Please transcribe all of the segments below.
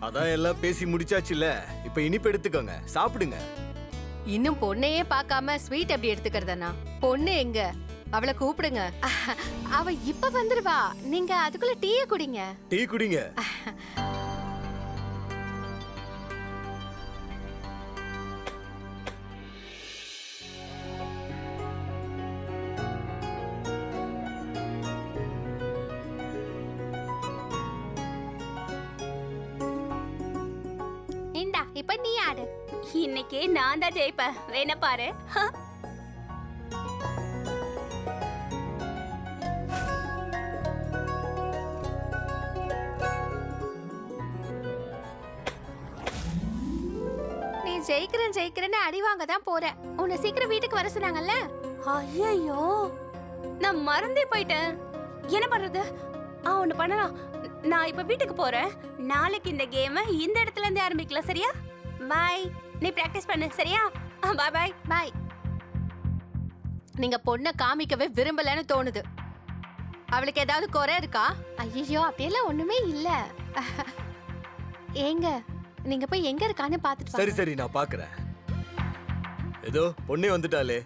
அதான் எல்லாம் பேசி முடிச்சாச்சுல. இப்ப இனிப்பு எடுத்துக்கோங்க, சாப்பிடுங்க. இன்னும் பொண்ணையே பார்க்காம ஸ்வீட் எப்படி எடுத்துக்கிறதுனா? பொண்ணு எங்க? அவளை கூப்பிடுங்க. அவ இப்ப வந்துருவா. நீங்க அதுக்குள்ள டீயை குடிங்க. டீ குடிங்க. இந்தா இப்ப நீ ஆடு. இன்னைக்கே நான் தான் ஜெயிப்பேன். வேணா பாரு. நீ ஜெயிக்கிறேன்னு அடி வாங்க தான் போற. உன்னை சீக்கிரம் வீட்டுக்கு வர சொன்னாங்கல்ல. ஐயோ, நான் மறந்தே போயிட்டேன். என்ன பண்றது? ஒண்ணு பண்ணலாம். நான் இப்ப வீட்டுக்கு போறேன். நாளைக்கு இந்த கேம் இந்த இடத்துல இருந்து ஆரம்பிக்கலாம். சரியா? பாய். நீ பிராக்டிஸ் பண்ணு. சரியா? பாய் பாய் பாய். நீங்க பொண்ணை காமிக்கவே விரும்பலன்னு தோணுது. அவளுக்கு ஏதாவது குறை இருக்கா? ஐயோ அப்படியெல்லாம் ஒண்ணுமே இல்ல. ஏங்க நீங்க போய் எங்க இருக்கான்னு பாத்துட்டு சரி சரி, நான் பாக்குறேன். ஏதோ பொண்ணே வந்துட்டாளே.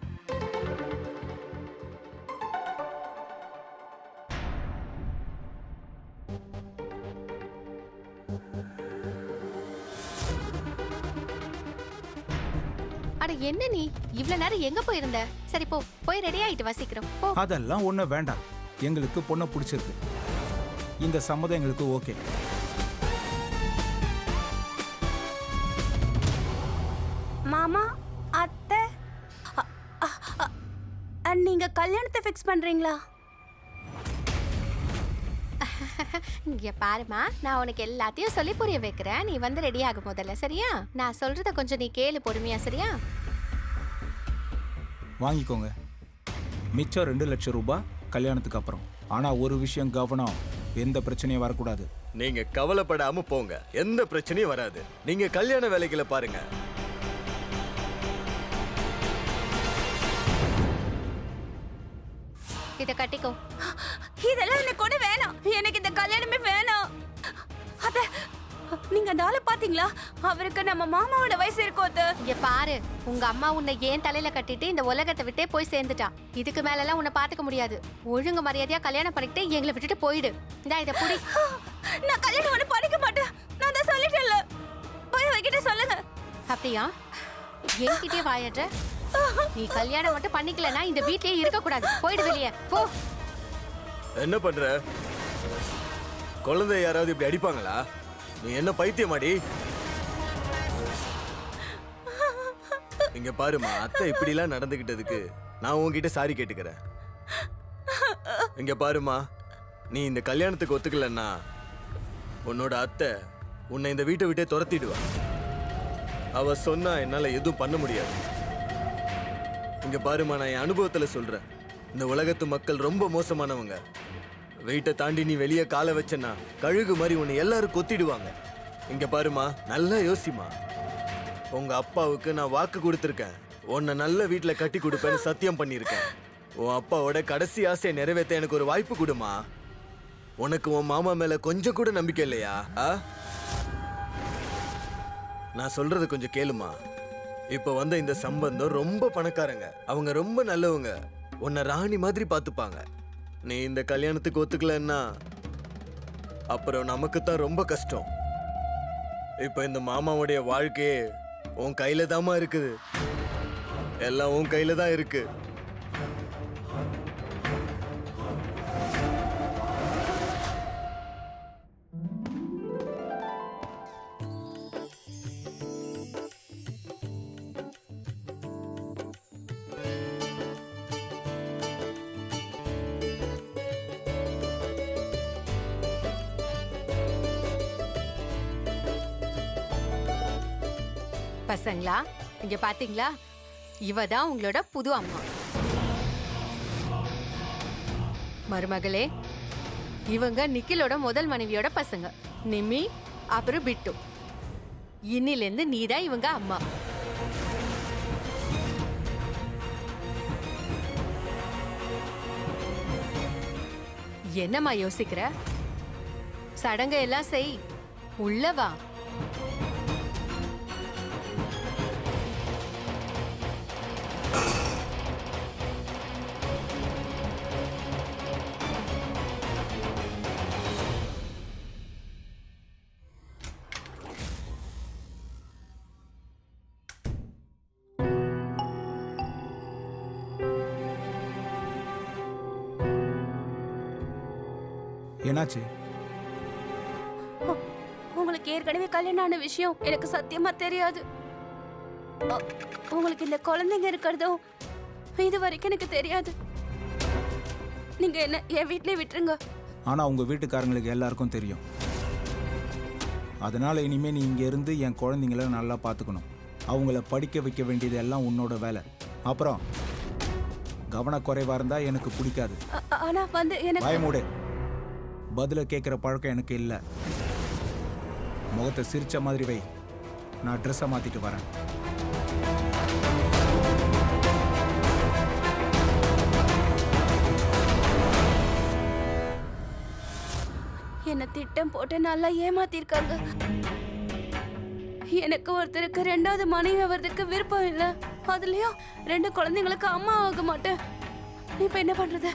அட என்ன நீ இவ்வளவு நேரம் எங்க போயிருந்த? சரி போ, போய் ரெடி ஆயிட்டு வசிக்கிறோம் போ. அதெல்லாம் ஒண்ணு வேண்டாம். எங்களுக்கு பொண்ணை பிடிச்சிருக்கு. இந்த சம்மதம் எங்களுக்கு ஓகே. மாமா, அத்தை, நீங்க கல்யாணத்தை ஃபிக்ஸ் பண்றீங்களா? இங்க பாருமா, நான் உனக்கு எல்லாத்தையும் சொல்லி புரிய வைக்கிறேன். நீ வந்து ரெடி ஆகும் முதல்ல. சரியா? நான் சொல்றத கொஞ்சம் நீ கேளு பொறுமையா. சரியா? வாங்கிக்கோங்க. மிச்சம் 2 லட்சம் ரூபாய் கல்யாணத்துக்கு அப்புறம். ஆனா ஒரு விஷயம் கவனம், எந்த பிரச்சனையும் வரக்கூடாது. நீங்க கவலைப்படாம போங்க, எந்த பிரச்சனையும் வராது. நீங்க கல்யாண வேலைகளை பாருங்க. இத கட்டிக்கோ. இதெல்லாம் எனக்கு கூட வேணாம். எனக்கு இந்த கல்யாணமே வேணாம். அத நீங்க அந்த ஆளை பாத்தீங்களா? அவருக்கு நம்ம மாமாவோட வயசு இருக்கும். அது இங்க பாரு, உங்க அம்மா உன்னை ஏன் தலையில கட்டிட்டு இந்த உலகத்தை விட்டே போய் சேர்ந்துட்டா. இதுக்கு மேல எல்லாம் உன்னை பாத்துக்க முடியாது. ஒழுங்கு மரியாதையா கல்யாணம் பண்ணிட்டு எங்களை விட்டுட்டு போயிடு. இந்தா இத புடி. நான் கல்யாணம் ஒண்ணு பண்ணிக்க மாட்டேன். நான் தான் சொல்லிட்டேன்ல. போய் அவகிட்ட சொல்லுங்க. அப்படியா? என்கிட்டயே வாயற்ற. நீ கல்யாணம் மட்டும் பண்ணிக்கலனா இந்த வீட்லயே இருக்க கூடாது. போயிடு வெளியே போ. என்ன பண்ற? குழந்தை யாராவது இப்படி அடிப்பாங்களா? நீ என்ன பைத்தியமாடி? இங்க பாருமா, அத்தை இப்படி எல்லாம் நடந்துகிட்டதுக்கு நான் உன்கிட்ட சாரி கேட்டுக்கிறேன். இங்க பாருமா, நீ இந்த கல்யாணத்துக்கு ஒத்துக்கலன்னா உன்னோட அத்தை உன்னை இந்த வீட்டை விட்டே துரத்திடுவா. அவ சொன்னா என்னால எதுவும் பண்ண முடியாது. இங்க பாருமா, நான் என் அனுபவத்துல சொல்றேன். இந்த உலகத்து மக்கள் ரொம்ப மோசமானவங்க. வீட்டை தாண்டி நீ வெளியே காலை வச்சனா கழுகு மாதிரி உன்னை எல்லாரும் கொத்திடுவாங்க. இங்க பாருமா, நல்லா யோசிமா. உங்க அப்பாவுக்கு நான் வாக்கு கொடுத்துருக்கேன். உன்னை நல்ல வீட்டுல கட்டி கொடுப்பேன்னு சத்தியம் பண்ணியிருக்கேன். உன் அப்பாவோட கடைசி ஆசையை நிறைவேற்ற எனக்கு ஒரு வாய்ப்பு கொடுமா. உனக்கு உன் மாமா மேல கொஞ்சம் கூட நம்பிக்கை இல்லையா? நான் சொல்றது கொஞ்சம் கேளுமா. இப்ப வந்த இந்த சம்பந்தம் ரொம்ப பணக்காரங்க. அவங்க ரொம்ப நல்லவங்க. உன்னை ராணி மாதிரி பாத்துப்பாங்க. நீ இந்த கல்யாணத்துக்கு ஒத்துக்கலன்னா அப்புறம் நமக்கு தான் ரொம்ப கஷ்டம். இப்ப இந்த மாமாவுடைய வாழ்க்கையே உன் கையில தாமா இருக்குது. எல்லாம் உன் கையில தான் இருக்கு. பசங்களா, இங்க பாத்தீங்களா? இவ தான் உங்களோட புது அம்மா. மருமகளே, இவங்க நிக்கிலோட முதல் மனைவியோட பசங்க, நிம்மி அப்புறம் பிட்டு. இன்னிலிருந்து நீதான் இவங்க அம்மா. என்னம்மா யோசிக்கிற? சடங்கு எல்லாம் செய். உள்ள வா. என்னாச்சு? உங்களுக்கு ஏற்கனவே கல்யாணம் ஆன விஷயம் எனக்கு சத்தியமா தெரியாது. உங்களுக்கு இந்த குழந்தைங்க இருக்கிறதும் இது வரைக்கும் எனக்கு தெரியாது. நீங்க என்ன என் வீட்லயே விட்டுருங்க. ஆனா உங்க வீட்டுக்காரங்களுக்கு எல்லாருக்கும் தெரியும். அதனால இனிமே நீ இங்க இருந்து என் குழந்தைங்கள நல்லா பார்த்துக்கணும். அவங்கள படிக்க வைக்க வேண்டியது எல்லாம் உன்னோட வேலை. அப்புறம் கவனக்குறைவா இருந்தா எனக்கு பிடிக்காது. ஆனா வந்து எனக்கு பயமூடு. பதில கேட்குற பழக்கம் எனக்கு இல்லை. முகத்தை சிரிச்ச மாதிரி வை. நான் ட்ரெஸ்ஸை மாத்திட்டு வரேன். என்ன திட்டம் போட்டு நல்லா ஏமாத்திருக்காங்க. எனக்கு ஒருத்தருக்கு 2வது மனைவி ஆவறதுக்கு விருப்பம் இல்ல. அதுலயும் 2 குழந்தைங்களுக்கு அம்மா ஆக மாட்டேன். இப்ப என்ன பண்றது?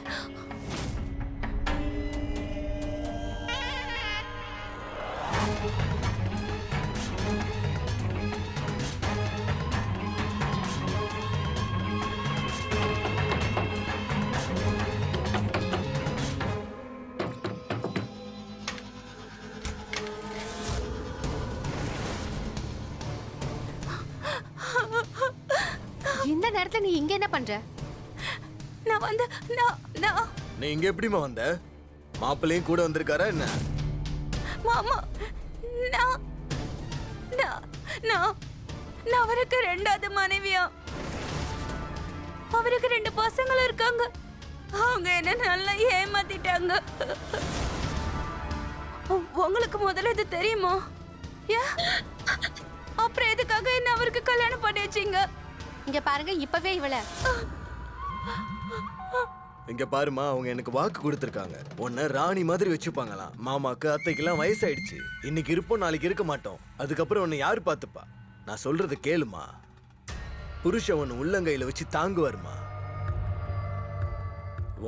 இந்த நேரத்துல நீ இங்க என்ன பண்ற? நான் வந்து நான் நீ இங்க எப்படிமா வந்த? மாப்பிள்ளையும் கூட வந்திருக்காரா என்ன? மாமா நான் நான் நான் நான் அவருக்கு 2வது மனைவியா. அவருக்கு 2 பசங்களும் இருக்காங்க. அவங்க என்ன நல்லா ஏமாத்திட்டாங்க. உங்களுக்கு முதல்ல இது தெரியுமா? அப்புறம் எதுக்காக என்ன அவருக்கு கல்யாணம் பண்ணி வச்சீங்க? இங்க பாருங்க, இப்பவே இவள. இங்க பாருமா, அவங்க எனக்கு வாக்கு கொடுத்திருக்காங்க. உன்னை ராணி மாதிரி வச்சுப்பாங்களாம். மாமாக்கு அத்தைக்கெல்லாம் வயசாயிடுச்சு. இன்னைக்கு இருப்போம், நாளைக்கு இருக்க மாட்டோம். அதுக்கப்புறம் உன்னை யாரு பார்த்துப்பா? நான் சொல்றது கேளுமா. புருஷன் உன் உள்ளங்கையில வச்சு தாங்குவாருமா.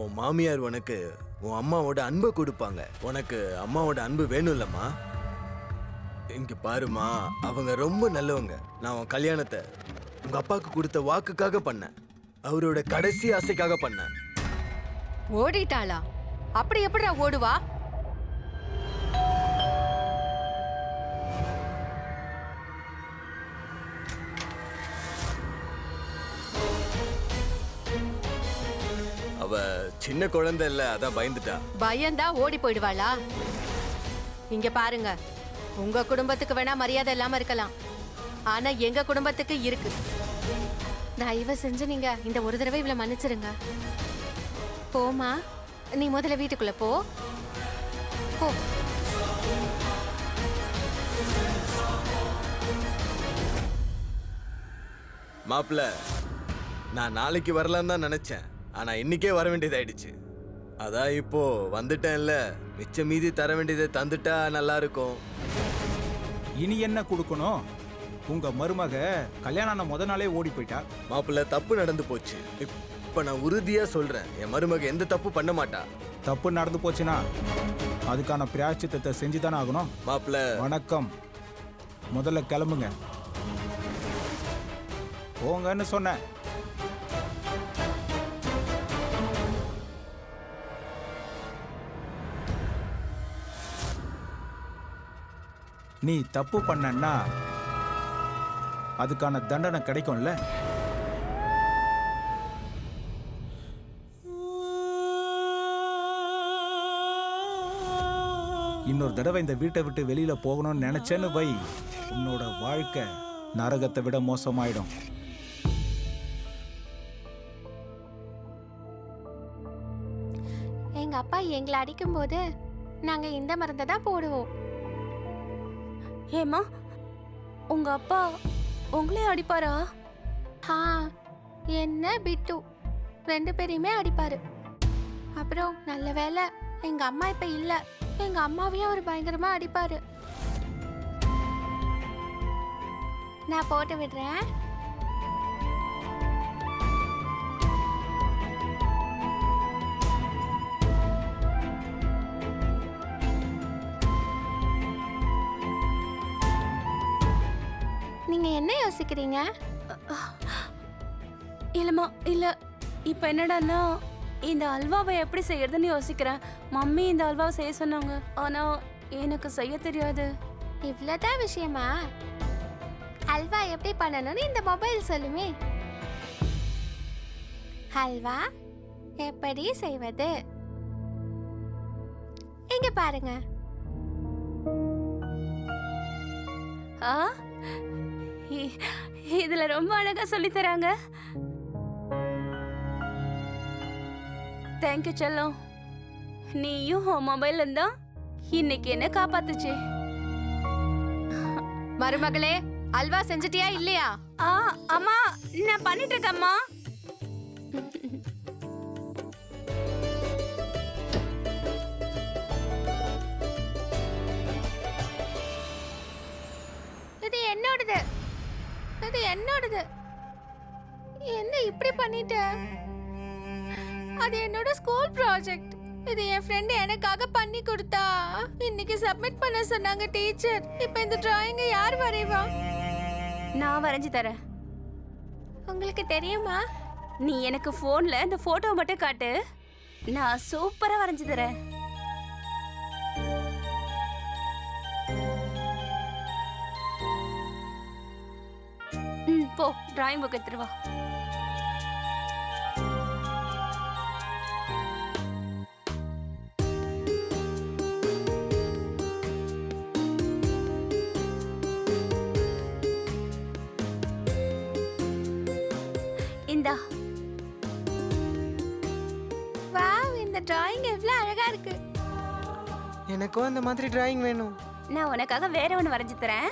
உன் மாமியார் உனக்கு உன் அம்மாவோட அன்பை கொடுப்பாங்க. உனக்கு அம்மாவோட அன்பு வேணும் இல்லம்மா? இங்க பாருமா, அவங்க ரொம்ப நல்லவங்க. நான் உன் கல்யாணத்தை உங்க அப்பாவுக்கு கொடுத்த வாக்குக்காக பண்ணேன். அவரோட கடைசி ஆசைக்காக பண்ணேன். ஓடிட்டாளா? அப்படி எப்படிடா ஓடுவா? அவ சின்ன குழந்தை இல்ல, அதான் பயந்துட்டா. பயந்தா ஓடி போயிடுவாளா? இங்க பாருங்க, உங்க குடும்பத்துக்கு வேணா மரியாதை இல்லாம இருக்கலாம், ஆனா எங்க குடும்பத்துக்கு இருக்கு. தயவு செஞ்சு நீங்க இந்த ஒரு தடவை இவளை மன்னிச்சிருங்க. போமா, நீ முதல்ல வீட்டுக்குள்ள போ. போ. மாப்பிள்ள, நான் நாளைக்கு வரலான்னு தான் நினைச்சேன். ஆனா இன்னைக்கே வர வேண்டியதாயிடுச்சு. அதான் இப்போ வந்துட்டேன்ல. மிச்ச மீதி தர வேண்டியதை தந்துட்டா நல்லா இருக்கும். இனி என்ன கொடுக்கணும்? உங்க மருமக கல்யாணம் ஆன முத நாளே ஓடி போயிட்டா. மாப்பிள்ள, தப்பு நடந்து போச்சு. இப்ப நான் உறுதியா சொல்றேன், என் மருமக எந்த தப்பு பண்ண மாட்டா. தப்பு நடந்து போச்சுன்னா அதுக்கான பிராயச்சித்தத்தை செஞ்சுதானே ஆகணும். மாப்பிள்ள, வணக்கம். முதல்ல கிளம்புங்க. போங்கன்னு சொன்னேன். நீ தப்பு பண்ணன்னா அதுக்கான தண்டனை கிடைக்கும்ல. இன்னொரு தடவை இந்த வீட்டை விட்டு வெளியில போகணும்னு நினைச்சேன்னு வை, உன்னோட வாழ்க்கை நரகத்தை விட மோசமாயிடும். எங்க அப்பா எங்களை அடிக்கும் போது நாங்க இந்த மருந்தை தான் போடுவோம். ஏமா, உங்க அப்பா உங்களே அடிப்பாரா? என்ன பிட்டு 2 பேரையுமே அடிப்பாரு. அப்புறம் நல்ல வேளை எங்க அம்மா இப்ப இல்ல. எங்க அம்மாவையும் அவர் பயங்கரமா அடிப்பாரு. நான் போட்டு விடுறேன். நீங்க என்ன யோசிக்கிறீங்க? இல்லம்மா இல்ல, இப்ப என்னடான்னா இந்த அல்வாவை எப்படி செய்யறதுன்னு யோசிக்கிறேன். மம்மி இந்த அல்வாவை செய்ய சொன்னாங்க, ஆனா எனக்கு செய்ய தெரியாது. இவ்வளவுதான் விஷயமா? அல்வா எப்படி பண்ணணும்னு இந்த மொபைல் சொல்லுமே. அல்வா எப்படி செய்வது இங்க பாருங்க. ஆ, இதுல ரொம்ப அழகா சொல்லி தராங்க. தேங்க்யூ செல்லம். நீயும் மொபைல் இருந்தா இன்னைக்கு என்ன காப்பாத்துச்சு. மருமகளே, அல்வா செஞ்சிட்டியா இல்லையா? அம்மா நான் பண்ணிட்டு இருக்கேம்மா. இது என்னோடது, இது என்னோடது. என்ன இப்படி பண்ணிட்ட? அது என்னோட ஸ்கூல் ப்ராஜெக்ட். இது என் ஃப்ரெண்ட் எனக்காக பண்ணி கொடுத்தா. இன்னைக்கு சப்மிட் பண்ண சொன்னாங்க டீச்சர். இப்போ இந்த டிராயிங்கை யார் வரைவா? நான் வரைஞ்சு தரேன். உங்களுக்கு தெரியுமா? நீ எனக்கு ஃபோன்ல இந்த போட்டோ மட்டும் காட்டு, நான் சூப்பரா வரைஞ்சு தரேன். போ, டிராயிங் புக் எடுத்துட்டு வா. இந்தா. வாவ், இந்த டிராயிங் எவ்வளவு அழகா இருக்கு. எனக்கும் அந்த மாதிரி டிராயிங் வேணும். நான் உனக்காக வேற ஒன்னு வரைஞ்சு தரேன்.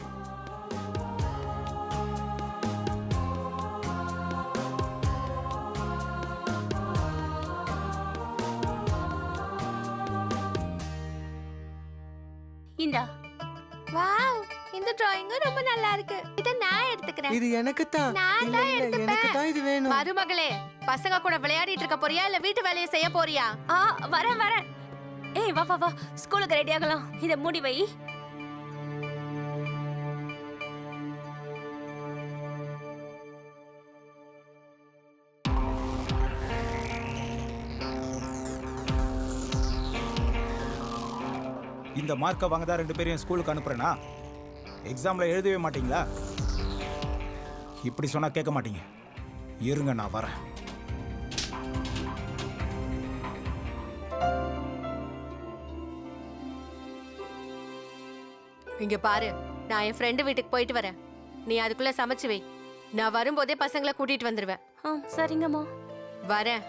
இந்தா. வாவ், இந்த டிராயிங் ரொம்ப நல்லா இருக்கு. இத நான் எடுத்துக்கிறேன். இது எனக்கு தான். நான் தான் எடுத்துப்பேன். எனக்கு தான் இது வேணும். மருமகளே, பசங்க கூட விளையாடிட்டு இருக்க போறியா இல்ல வீட்டு வேலையை செய்ய போறியா? வரேன் வரேன். ஏய் வா வா வா, ஸ்கூலுக்கு ரெடி ஆகலாம். இத மூடி வை. இந்த மார்க்கை வாங்க தான் 2 பேரையும் ஸ்கூலுக்கு அனுப்புறேனா? எக்ஸாம்ல எழுதவே மாட்டீங்களா? இப்படி சொன்னா கேட்க மாட்டீங்க. இருங்க, நான் வரேன். இங்க பாரு, நான் என் ஃப்ரெண்டு வீட்டுக்கு போயிட்டு வரேன். நீ அதுக்குள்ள சமைச்சு வை. நான் வரும்போதே பசங்களை கூட்டிட்டு வந்துருவேன். சரிங்கம்மா. வரேன்.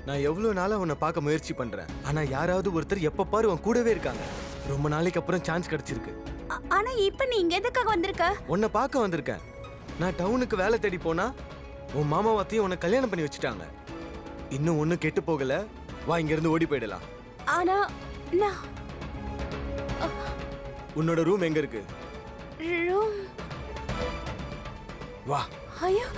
நான் எவ்வளவு நாளா உன்னை பார்க்க முயற்சி பண்றேன். ஆனா யாராவது ஒருத்தர் எப்ப பாரு உன் கூடவே இருக்காங்க. ரொம்ப நாளைக்கு அப்புறம் சான்ஸ் கிடைச்சிருக்கு. ஆனா இப்ப நீ இங்க எதுக்காக வந்திருக்க? உன்னை பார்க்க வந்திருக்கேன். நான் டவுனுக்கு வேலை தேடி போனா உன் மாமாவத்தையும் உன்னை கல்யாணம் பண்ணி வச்சுட்டாங்க. இன்னும் ஒன்னும் கெட்டு போகல. வா, இங்க இருந்து ஓடி போயிடலாம். ஆனா நான் உன்னோட ரூம் எங்க இருக்கு? ரூம். வா. ஐயோ,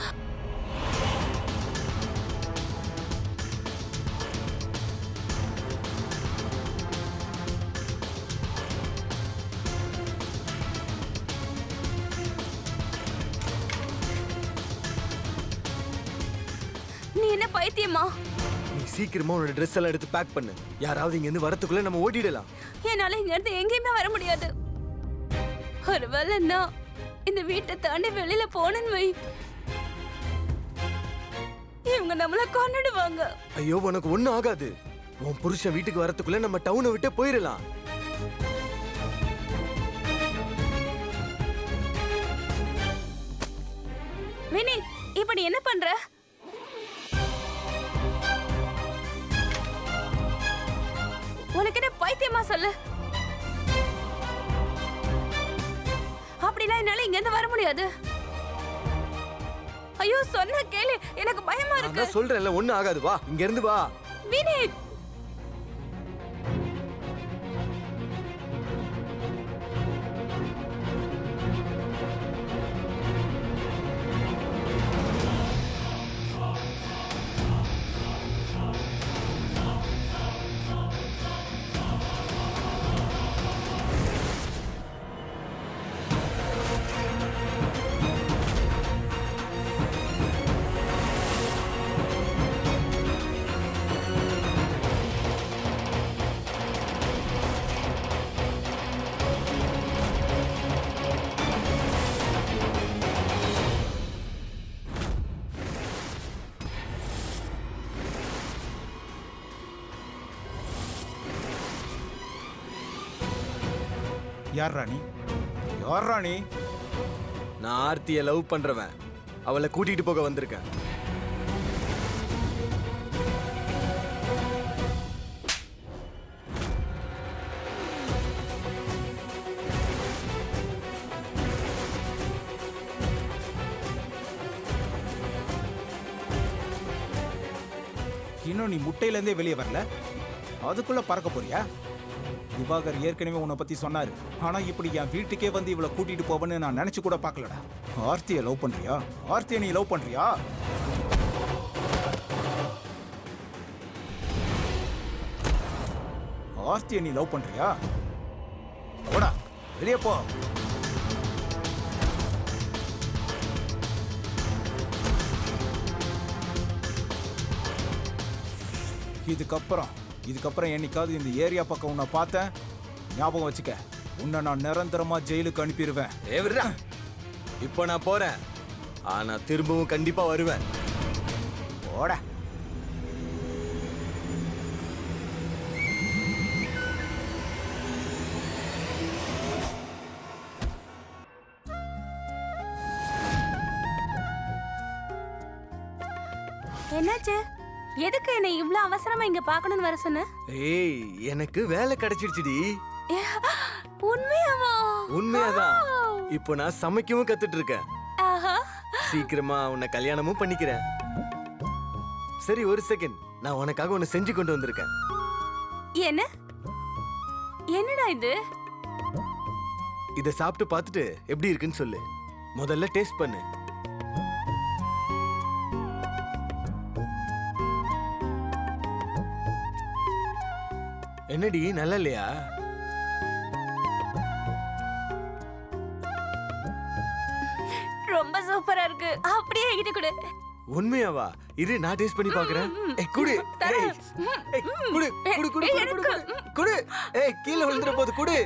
நீ என்ன பைத்தியமா? நீ சீக்கிரமா உன்னோட ட்ரெஸ் எல்லாம் எடுத்து பேக் பண்ணு. யாராவது இங்க இருந்து வரதுக்குள்ள நம்ம ஓடிடலாம். என்னால இங்க இருந்து எங்கேயுமே வர முடியாது. ஒருவேளை நான் இந்த வீட்டை தாண்டி வெளியில போனேன்னு வை, இவங்க நம்மள கொன்னுடுவாங்க. ஐயோ உனக்கு ஒண்ணும் ஆகாது. உன் புருஷன் வீட்டுக்கு வரதுக்குள்ள நம்ம டவுனை விட்டு போயிடலாம். வினி, இப்ப நீ என்ன பண்ற? உனக்கு என்ன பைத்தியமா சொல்லு? அப்படிலாம் என்னால இங்க இருந்து வர முடியாது. ஐயோ சொன்ன கேளு, எனக்கு பயமா இருக்கு. நான் சொல்றேன்ல ஒண்ணும் ஆகாது, வா இங்க இருந்து வா. வினி, யார் ராணி? யார் ராணி? நான் ஆர்த்தியை லவ் பண்றவன். அவளை கூட்டிட்டு போக வந்திருக்கேன். இன்னும் நீ முட்டையிலேருந்தே வெளியே வரல, அதுக்குள்ள பறக்க போறியா? திவாகர் ஏற்கனவே உன்னை பத்தி சொன்னாரு. ஆனா இப்படி என் வீட்டுக்கே வந்து இவளை கூட்டிட்டு போவேன்னு நான் நினைச்சு கூட பார்க்கலடா. ஆர்த்தியை லவ் பண்றியா? ஆர்த்தியை நீ லவ் பண்றியா? ஆர்த்தியை நீ லவ் பண்றியா? போடா வெளியே போ. இதுக்கப்புறம் என்னைக்காவது இந்த ஏரியா பக்கம் உன்னை பார்த்தேன், ஞாபகம் வச்சுக்க, உன்னை நான் நிரந்தரமா ஜெயிலுக்கு அனுப்பிடுவேன். ஏவிரா, இப்போ நான் போறேன். ஆனா திரும்பவும் கண்டிப்பா வருவேன். போடா. என்னாச்சு? எதுக்கு என்ன இவ்ளோ அவசரமா இங்க பார்க்கணும்னு வர சொன்ன? ஏய், எனக்கு வேலை கிடைச்சிடுச்சுடி. உண்மையாவா? உண்மையாதான். இப்போ நான் சமைக்கவும் கத்துட்டு இருக்கேன். ஆஹா. சீக்கிரமா உன்னை கல்யாணமும் பண்ணிக்கிறேன். சரி ஒரு செகண்ட், நான் உனக்காக ஒன்னு செஞ்சு கொண்டு வந்திருக்கேன். என்ன? என்னடா இது? இத சாப்பிட்டு பார்த்துட்டு எப்படி இருக்குன்னு சொல்லு. முதல்ல டேஸ்ட் பண்ணு. என்னடி, நல்லா இல்லையா? ரொம்ப சூப்பரா இருக்கு. அப்படியே என்கிட்ட கொடு. உண்மையாவா? இரு நான் டேஸ்ட் பண்ணி பார்க்கறேன். ஏய் குடு. ஏய் குடு குடு குடு குடு குடு. ஏய் கீழ விழுந்துற போது குடு.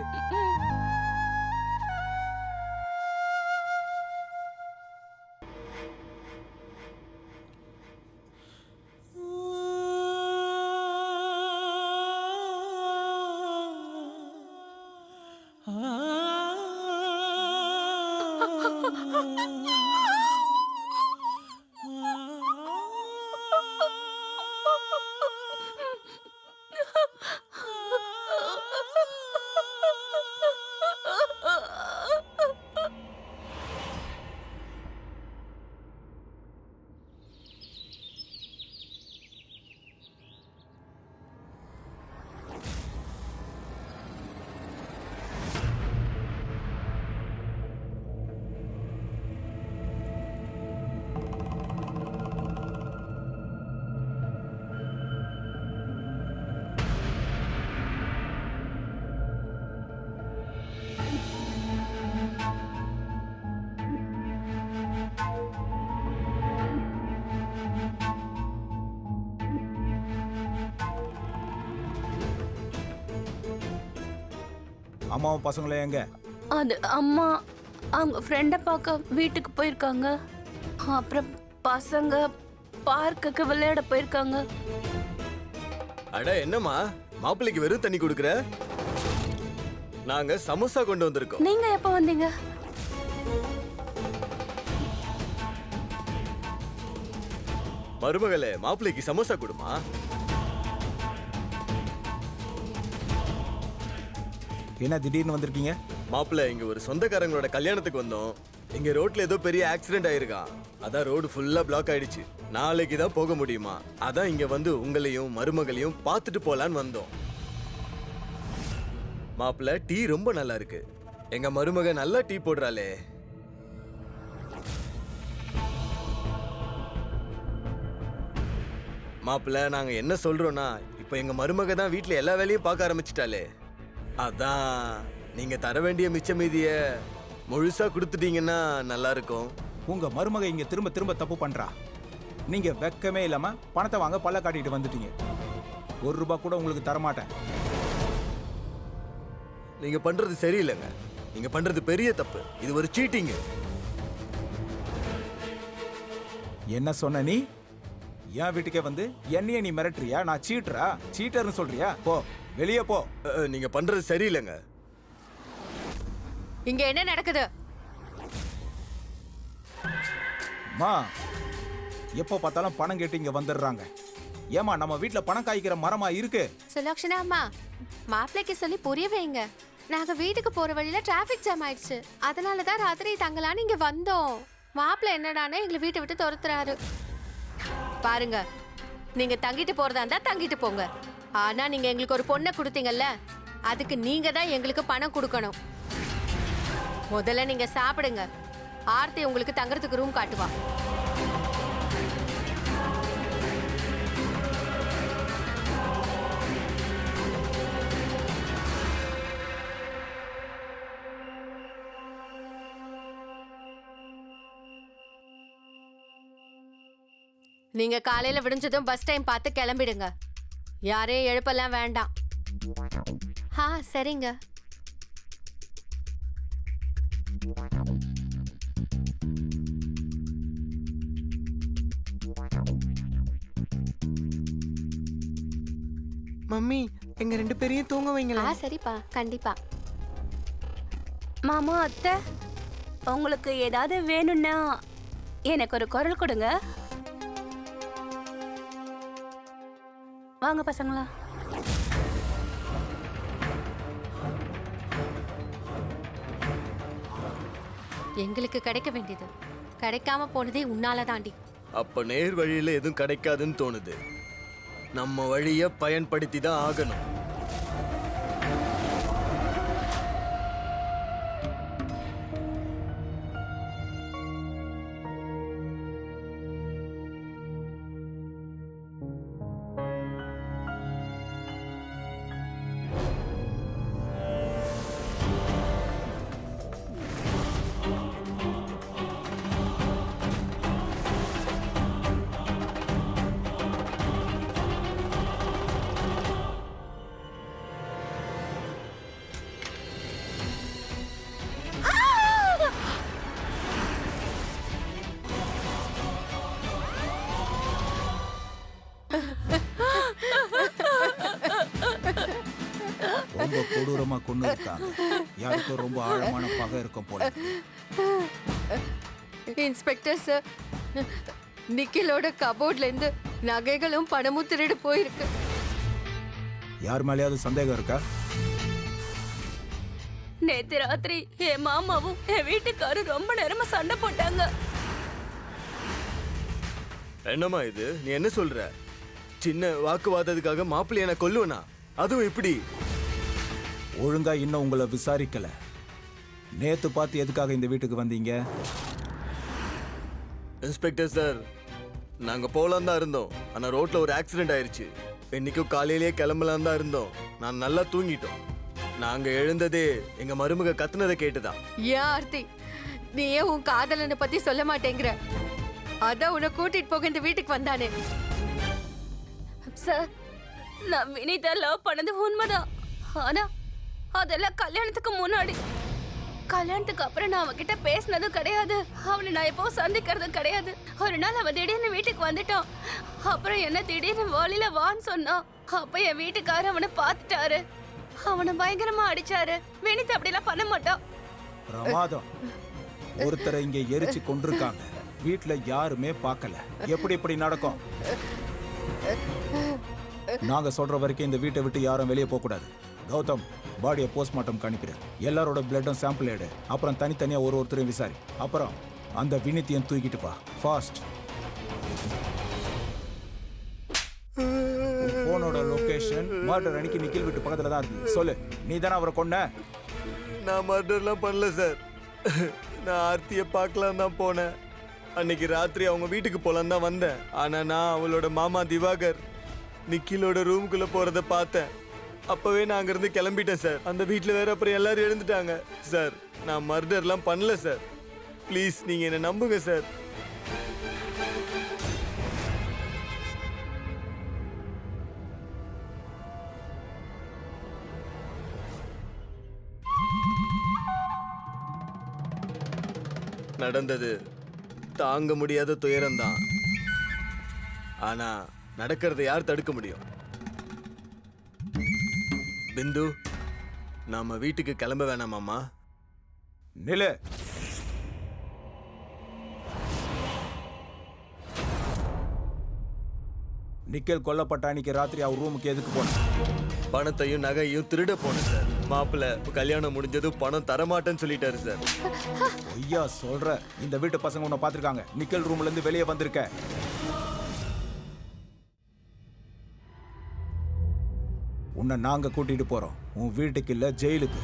அம்மாவும் பசங்களே எங்க? அது அம்மா அவங்க ஃப்ரெண்டை பார்க்க வீட்டுக்கு போயிருக்காங்க. அப்புறம் பசங்க பார்க்குக்கு விளையாட போயிருக்காங்க. அட என்னம்மா மாப்பிள்ளைக்கு வெறும் தண்ணி கொடுக்குற? நாங்க சமோசா கொண்டு வந்திருக்கோம். நீங்க எப்ப வந்தீங்க? மருமகளே, மாப்பிள்ளைக்கு சமோசா கொடுமா. என்ன திடீர்னு வந்திருக்கீங்க? மாப்பிள்ளை, இங்க ஒரு சொந்தக்காரங்களோட கல்யாணத்துக்கு வந்தோம். இங்க ரோட்ல ஏதோ பெரிய ஆக்சிடென்ட் ஆயிருக்கான். அதான் ரோடு ஃபுல்லா பிளாக் ஆயிடுச்சு. நாளைக்கு தான் போக முடியுமா? அதான் இங்க வந்து உங்களையும் மருமகளையும் பார்த்துட்டு போலான்னு வந்தோம். மாப்பிள்ளை, டீ ரொம்ப நல்லா இருக்கு. எங்க மருமக நல்லா டீ போடுறாளே. மாப்பிள்ளை, நாங்க என்ன சொல்றோம்னா, இப்ப எங்க மருமக தான் வீட்டுல எல்லா வேலையும் பார்க்க ஆரம்பிச்சிட்டாலே. அதான் நீங்க தர வேண்டிய மிச்ச மீதிய முழுசா கொடுத்துட்டீங்கன்னா நல்லா இருக்கும். உங்க மருமக இங்க திரும்ப திரும்ப தப்பு பண்றா. நீங்க வெக்கமே இல்லாம பணத்தை வாங்க பல்ல காட்டிட்டு வந்துட்டீங்க. ₹1 கூட உங்களுக்கு தரமாட்டேன். நீங்க பண்றது சரியில்லைங்க. நீங்க பண்றது பெரிய தப்பு. இது ஒரு சீட்டிங். என்ன சொன்ன நீ? என் வீட்டுக்கே வந்து என்னைய நீ மிரட்டுறியா? நான் சீட்டரா? சீட்டர்னு சொல்றியா? போ, வெளியே போ. நீங்க பண்றது சரியில்லைங்க. இங்க என்ன நடக்குது? மா, எப்போ பார்த்தாலும் பணம் கேட்டு இங்க வந்துடுறாங்க. ஏமா, நம்ம வீட்டுல பணம் காய்க்கிற மரமா இருக்கு? சுலக்ஷனா அம்மா, மாப்பிள்ளைக்கு சொல்லி புரிய வைங்க. நாங்க வீட்டுக்கு போற வழியில டிராபிக் ஜாம் ஆயிடுச்சு. அதனாலதான் ராத்திரி தங்கலான்னு இங்க வந்தோம். மாப்பிள்ளை என்னடானே எங்களை வீட்டை விட்டு துரத்துறாரு. பாருங்க, நீங்க தங்கிட்டு போறதா இருந்தா தங்கிட்டு போங்க. ஆனா நீங்க எங்களுக்கு ஒரு பொண்ணை கொடுத்தீங்கல்ல, அதுக்கு நீங்க தான் எங்களுக்கு பணம் கொடுக்கணும். முதல்ல நீங்க சாப்பிடுங்க. ஆர்த்தி உங்களுக்கு தங்கறதுக்கு ரூம் காட்டுவா. நீங்க காலையில விடிஞ்சதும் பஸ் டைம் பார்த்து கிளம்பிடுங்க. யாரையும் எழுப்பெல்லாம் வேண்டாம். சரிங்க. மம்மி, எங்க 2 பேரையும் தூங்க வைங்களா? சரிப்பா, கண்டிப்பா. மாமா, அத்தை, உங்களுக்கு ஏதாவது வேணும்னா எனக்கு ஒரு குரல் கொடுங்க. வாங்க பசங்களா. எங்களுக்கு கிடைக்க வேண்டியது கிடைக்காம போனதே உன்னால தாண்டி. அப்ப நேர் வழியில எதுவும் கிடைக்காதுன்னு தோணுது. நம்ம வழிய பயன்படுத்தி தான் ஆகணும். ரொம்ப கொடூரமா கொண்டு இருக்காங்க. யாருக்கும் ரொம்ப ஆழமான பகை இருக்கும் போல. இன்ஸ்பெக்டர் சார், நிக்கிலோட கபோர்ட்ல இருந்து நகைகளும் பணமும் திருடு போயிருக்கு. யார் மேலேயாவது சந்தேகம் இருக்கா? நேத்து ராத்திரி என் மாமாவும் என் வீட்டுக்காரும் ரொம்ப நேரமா சண்டை போட்டாங்க. என்னம்மா இது? நீ என்ன சொல்ற? சின்ன வாக்குவாதத்துக்காக மாப்பிள்ளைய நான் கொல்லுவனா? அதுவும் இப்படி? ஒழுங்கா இன்னும் உங்களை விசாரிக்கல. நேத்து பார்த்து எதுக்காக இந்த வீட்டுக்கு வந்தீங்க? இன்ஸ்பெக்டர் சார், நாங்க போலாம் தான் இருந்தோம். ஆனா ரோட்ல ஒரு ஆக்சிடென்ட் ஆயிருச்சு. இன்னைக்கும் காலையிலேயே கிளம்பலாம் தான் இருந்தோம். நான் நல்லா தூங்கிட்டோம். நாங்க எழுந்ததே எங்க மருமக கத்துனதை கேட்டுதான். ஏன் ஆர்த்தி, நீ ஏன் உன் காதலனை பத்தி சொல்ல மாட்டேங்கிற? அதான் உன்னை கூட்டிட்டு போக இந்த வீட்டுக்கு வந்தானே. சார், நான் வினிதா லவ் பண்ணது உண்மைதான். ஆனா அதெல்லாம் கல்யாணத்துக்கு முன்னாடி. கல்யாணத்துக்கு அப்புறம் நான் அவன்கிட்ட பேசினதும் கிடையாது, அவனை நான் எப்பவும் சந்திக்கிறதும் கிடையாது. ஒரு நாள் அவன் திடீர்னு வீட்டுக்கு வந்துட்டான். அப்புறம் என்ன திடீர்னு வழியில வான்னு சொன்னான். அப்ப என் வீட்டுக்காரர் அவனை பார்த்துட்டாரு. அவனை பயங்கரமா அடிச்சாரு. வினித் அப்படிலாம் பண்ண மாட்டான். பிரமாதம். ஒருத்தரை இங்க எரிச்சு கொண்டிருக்காங்க, வீட்டுல யாருமே பார்க்கல. எப்படி இப்படி நடக்கும்? நாங்க சொல்ற வரைக்கும் இந்த வீட்டை விட்டு யாரும் வெளியே போக கூடாது. கௌதம், பாடியை போஸ்ட்மார்ட்டம் அனுப்பிடு. எல்லாரோட பிளட்டும் சாம்பிள் எடு. அப்புறம் தனித்தனியா ஒருத்தரையும் விசாரி. அப்புறம் அந்த வினித்தியம் தூக்கிட்டு வா, ஃபாஸ்ட். போனோட லொகேஷன் மர்டர் அன்னைக்கு நிக்கில் வீட்டு பக்கத்துல தான் இருக்கு. சொல்லு, நீ தானே அவரை கொன்ன? நான் மர்டர்லாம் பண்ணல சார். நான் ஆர்த்தியை பார்க்கலாம் தான் போனேன். அன்னைக்கு ராத்திரி அவங்க வீட்டுக்கு போலாம் தான் வந்தேன். ஆனா நான் அவளோட மாமா திவாகர் நிக்கிலோட ரூமுக்குள்ள போறத பார்த்தேன். அப்பவே நான் அங்கிருந்து கிளம்பிட்டேன் சார். அந்த வீட்டில் வேற அப்புறம் எல்லாரும் எழுந்துட்டாங்க சார். நான் மர்டர்லாம் பண்ணல சார். ப்ளீஸ் நீங்க என்ன நம்புங்க சார். நடந்தது தாங்க முடியாத துயரம்தான். ஆனா நடக்கிறத யார் தடுக்க முடியும்? பிந்து, நாம வீட்டுக்கு கிளம்ப வேணாமாமா? நில நிக்கல் கொல்லப்பட்ட அன்னைக்கு ராத்திரி அவர் ரூமுக்கு எதுக்கு போன? பணத்தையும் நகையும் திருட போனேன் சார். மாப்பிள்ள கல்யாணம் முடிஞ்சதும் பணம் தரமாட்டேன்னு சொல்லிட்டாரு சார். ஐயா சொல்ற, இந்த வீட்டு பசங்க உன்னை பார்த்திருக்காங்க. நிக்கல் ரூம்ல இருந்து வெளியே வந்திருக்க. உன்னை நாங்க கூட்டிட்டு போறோம், உன் வீட்டுக்கு இல்ல ஜெயிலுக்கு.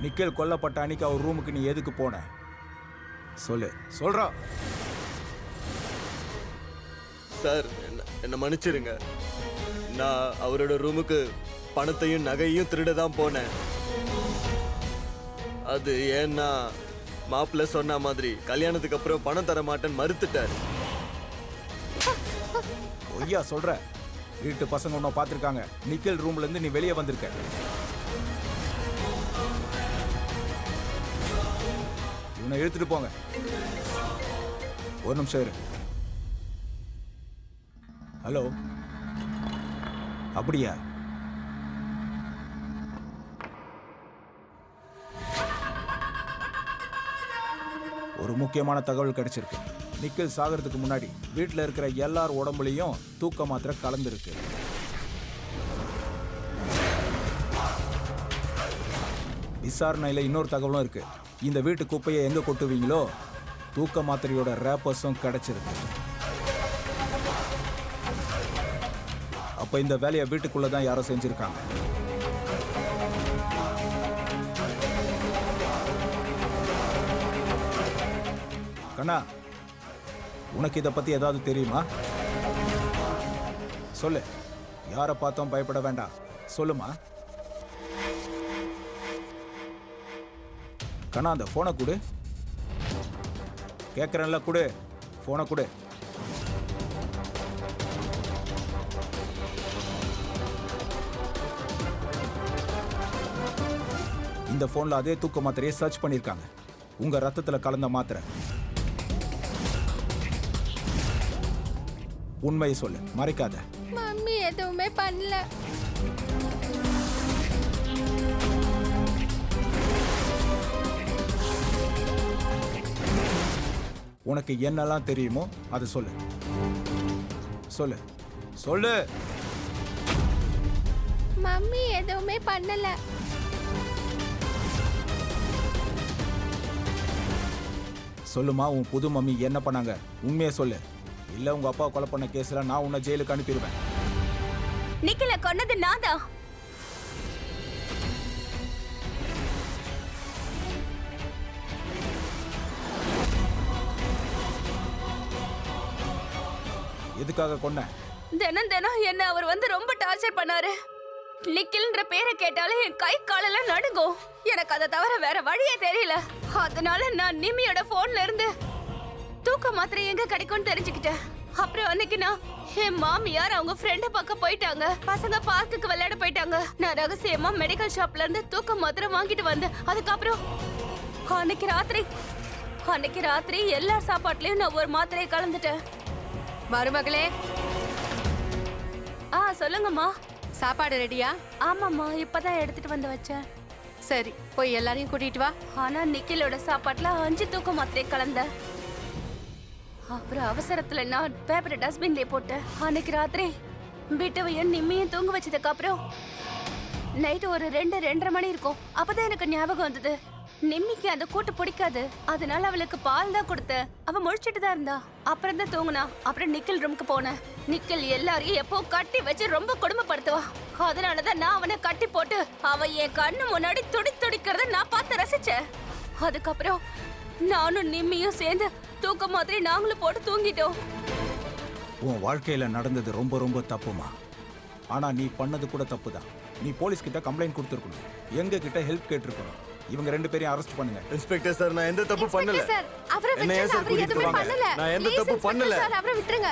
நிக்கல் கொல்லப்பட்ட அன்னைக்கு அவர் ரூமுக்கு நீ எதுக்கு போன? சொல்லு, சொல்றா. சார் என்ன மன்னிச்சிருங்க. நான் அவரோட ரூமுக்கு பணத்தையும் நகையும் திருட தான் போனேன். அது ஏன்னா மாப்பிள்ள சொன்ன மாதிரி கல்யாணத்துக்கு அப்புறம் பணம் தர மாட்டேன்னு மறுத்துட்டாரு. ஐயா சொல்ற, வீட்டு பசங்க உன்னை பார்த்திருக்காங்க. நிக்கல் ரூம்ல இருந்து நீ வெளியே வந்திருக்க. இவனை இழுத்துட்டு போங்க. ஒரு நிமிஷம் இரு. ஹலோ, அப்படியா? ஒரு முக்கியமான தகவல் கிடைச்சிருக்கு. நிக்கல் சாகிறதுக்கு முன்னாடி வீட்டில் இருக்கிற எல்லார் உடம்புலையும் தூக்க மாத்திரை கலந்துருக்கு. விசாரணையில் இன்னொரு தகவலும் இருக்கு. இந்த வீட்டு குப்பையை எங்க கொட்டுவீங்களோ தூக்க மாத்திரையோட ரேப்பர்ஸும் கிடைச்சிருக்கு. அப்ப இந்த வேலையை வீட்டுக்குள்ளதான் யாரோ செஞ்சிருக்காங்க. கண்ணா, உனக்கு இதை பத்தி ஏதாவது தெரியுமா? சொல்லு. யாரை பார்த்தோம் பயப்பட வேண்டாம், சொல்லுமா. கண்ணா, அந்த போனை கொடு. கேட்கறேன்ல, கொடு. போனை கொடு. இந்த போன்ல அதே தூக்க மாத்திரையை சர்ச் பண்ணிருக்காங்க. உங்க ரத்தத்துல கலந்த மாத்திரை. உண்மையை சொல்லு, மறைக்காத. மம்மி எதுவுமே பண்ணல. உனக்கு என்னெல்லாம் தெரியுமோ அதை சொல்லு. சொல்லு, சொல்லு. மம்மி எதுவுமே பண்ணல. சொல்லுமா, உன் புது மம்மி என்ன பண்ணாங்க? உண்மையை சொல்லு. இல்ல உங்க அப்பா கொலை பண்ண கேஸ்ல நான் உன்னை ஜெயிலுக்கு அனுப்பிடுவேன். நிக்கில கொன்னது நான் தான். எதுக்காக கொன்ன? தினம் தினம் என்ன அவர் வந்து ரொம்ப டார்ச்சர் பண்ணாரு. நிக்கில்ன்ற பேரை கேட்டாலே என் கை காலெல்லாம் நடுங்கும். எனக்கு அதை தவிர வேற வழியே தெரியல. அதனால நான் நிமியோட போன்ல இருந்து தூக்க மாத்திரை எங்க கிடைக்கும்னு தெரிஞ்சுக்கிட்டேன். அப்புறம் அன்னைக்கு நான் என் மாமியார் அவங்க ஃப்ரெண்ட பார்க்க போயிட்டாங்க. பசங்க பார்க்குக்கு விளையாட போயிட்டாங்க. நான் ரகசியமா மெடிக்கல் ஷாப்ல இருந்து தூக்க மாத்திரை வாங்கிட்டு வந்தேன். அதுக்கப்புறம் அன்னைக்கு ராத்திரி எல்லா சாப்பாட்டுலயும் நான் ஒரு மாத்திரையை கலந்துட்டேன். மருமகளே, சொல்லுங்கம்மா. சாப்பாடு ரெடியா? ஆமாம்மா, இப்பதான் எடுத்துட்டு வந்து வச்சேன். சரி, போய் எல்லாரையும் கூட்டிட்டு வா. ஆனா நிக்கிலோட சாப்பாட்டுல 5 தூக்க மாத்திரை கலந்த. அப்புறம் அவசரத்துல நான் பேப்பரை டஸ்ட்பின்லயே போட்டேன். அன்னைக்கு ராத்திரி வீட்டவையும் நிம்மியும் தூங்க வச்சதுக்கு அப்புறம் நைட்டு ஒரு 2-2:30 மணி இருக்கும். அப்பதான் எனக்கு ஞாபகம் வந்தது, நிம்மிக்கு அந்த கூட்டு பிடிக்காது. அதனால அவளுக்கு பால் தான் கொடுத்தேன். அவ முழிச்சிட்டு தான் இருந்தா. அப்புறம் தான் தூங்குனா. அப்புறம் நிக்கில் ரூமுக்கு போனேன். நிக்கில் எல்லாரையும் எப்போ கட்டி வச்சு ரொம்ப கொடுமைப்படுத்துவா. அதனாலதான் நான் அவனை கட்டி போட்டு அவன் என் கண்ணு முன்னாடி துடிக்கிறத நான் பார்த்து ரசிச்சேன். அதுக்கப்புறம் நானும் நிம்மியும் சேர்ந்து தூக்க மாதிரி நாங்களும் போட்டு தூங்கிட்டோம். உன் வாழ்க்கையில நடந்தது ரொம்ப ரொம்ப தப்புமா. ஆனா நீ பண்ணது கூட தப்பு தான். நீ போலீஸ் கிட்ட கம்ப்ளைண்ட் கொடுத்துருக்கணும், எங்க கிட்ட ஹெல்ப் கேட்டிருக்கணும். இவங்க 2 பேரையும் அரெஸ்ட் பண்ணுங்க. இன்ஸ்பெக்டர் சார், நான் எந்த தப்பு பண்ணல. சார், அவரை என்ன ஏன் விட்டுருங்க. சார் அவர் எதுவுமே கூட்டிட்டு பண்ணல. நான் எந்த Please, தப்பு Inspector பண்ணல. சார், அவரை விட்டுருங்க.